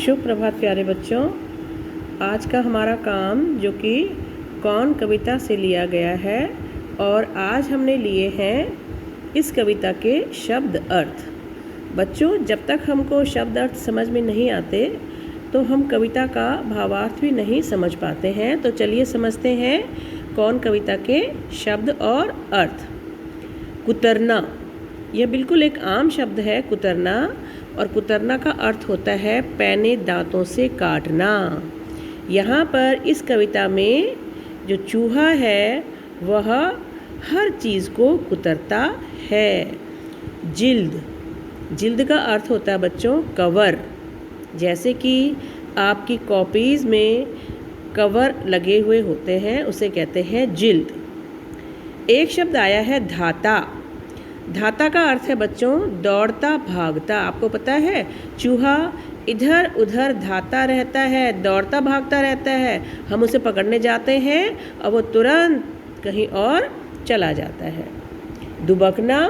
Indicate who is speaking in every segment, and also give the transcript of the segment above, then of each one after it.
Speaker 1: शुभ प्रभात प्यारे बच्चों। आज का हमारा काम जो कि कौन कविता से लिया गया है और आज हमने लिए हैं इस कविता के शब्द अर्थ। बच्चों, जब तक हमको शब्द अर्थ समझ में नहीं आते तो हम कविता का भावार्थ भी नहीं समझ पाते हैं। तो चलिए समझते हैं कौन कविता के शब्द और अर्थ। कुतरना, यह बिल्कुल एक आम शब्द है कुतरना, और कुतरना का अर्थ होता है पैने दांतों से काटना। यहाँ पर इस कविता में जो चूहा है वह हर चीज़ को कुतरता है। जिल्द, जिल्द का अर्थ होता है बच्चों कवर। जैसे कि आपकी कॉपीज़ में कवर लगे हुए होते हैं, उसे कहते हैं जिल्द। एक शब्द आया है धाता। धाता का अर्थ है बच्चों दौड़ता भागता। आपको पता है चूहा इधर उधर धाता रहता है, दौड़ता भागता रहता है। हम उसे पकड़ने जाते हैं और वो तुरंत कहीं और चला जाता है। दुबकना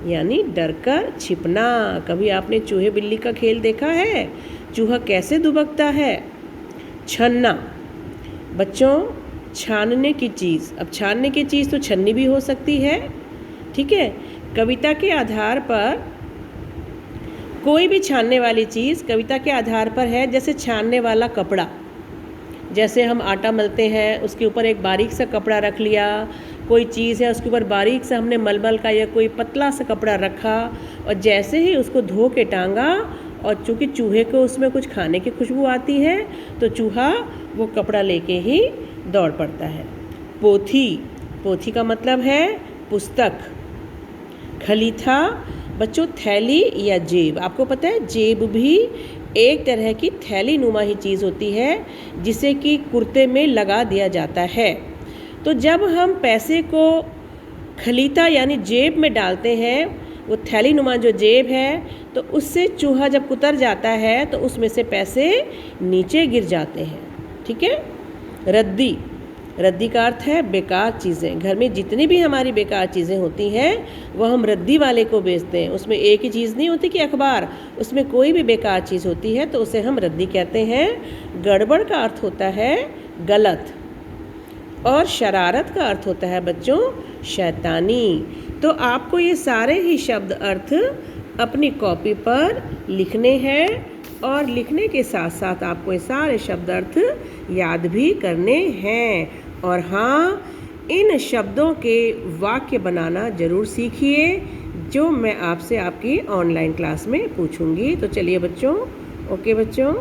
Speaker 1: यानी डरकर छिपना। कभी आपने चूहे बिल्ली का खेल देखा है? चूहा कैसे दुबकता है? छन्ना, बच्चों छानने की चीज़। अब छानने की चीज़ तो छन्नी भी हो सकती है, ठीक है। कविता के आधार पर कोई भी छानने वाली चीज़ कविता के आधार पर है। जैसे छानने वाला कपड़ा, जैसे हम आटा मलते हैं उसके ऊपर एक बारीक सा कपड़ा रख लिया, कोई चीज़ है उसके ऊपर बारीक सा हमने मलमल का या कोई पतला सा कपड़ा रखा और जैसे ही उसको धो के टांगा, और चूँकि चूहे को उसमें कुछ खाने की खुशबू आती है तो चूहा वो कपड़ा लेके ही दौड़ पड़ता है। पोथी, पोथी का मतलब है पुस्तक। खलीथा, बच्चों थैली या जेब। आपको पता है जेब भी एक तरह की थैली नुमा ही चीज़ होती है जिसे कि कुर्ते में लगा दिया जाता है। तो जब हम पैसे को खलीथा यानी जेब में डालते हैं, वो थैली नुमा जो जेब है, तो उससे चूहा जब कुतर जाता है तो उसमें से पैसे नीचे गिर जाते हैं, ठीक है। रद्दी, रद्दी का अर्थ है बेकार चीज़ें। घर में जितनी भी हमारी बेकार चीज़ें होती हैं वह हम रद्दी वाले को बेचते हैं। उसमें एक ही चीज़ नहीं होती कि अखबार, उसमें कोई भी बेकार चीज़ होती है तो उसे हम रद्दी कहते हैं। गड़बड़ का अर्थ होता है गलत, और शरारत का अर्थ होता है बच्चों शैतानी। तो आपको ये सारे ही शब्द अर्थ अपनी कॉपी पर लिखने हैं और लिखने के साथ साथ आपको ये सारे शब्द अर्थ याद भी करने हैं। और हाँ, इन शब्दों के वाक्य बनाना ज़रूर सीखिए जो मैं आपसे आपकी ऑनलाइन क्लास में पूछूंगी। तो चलिए बच्चों, ओके बच्चों।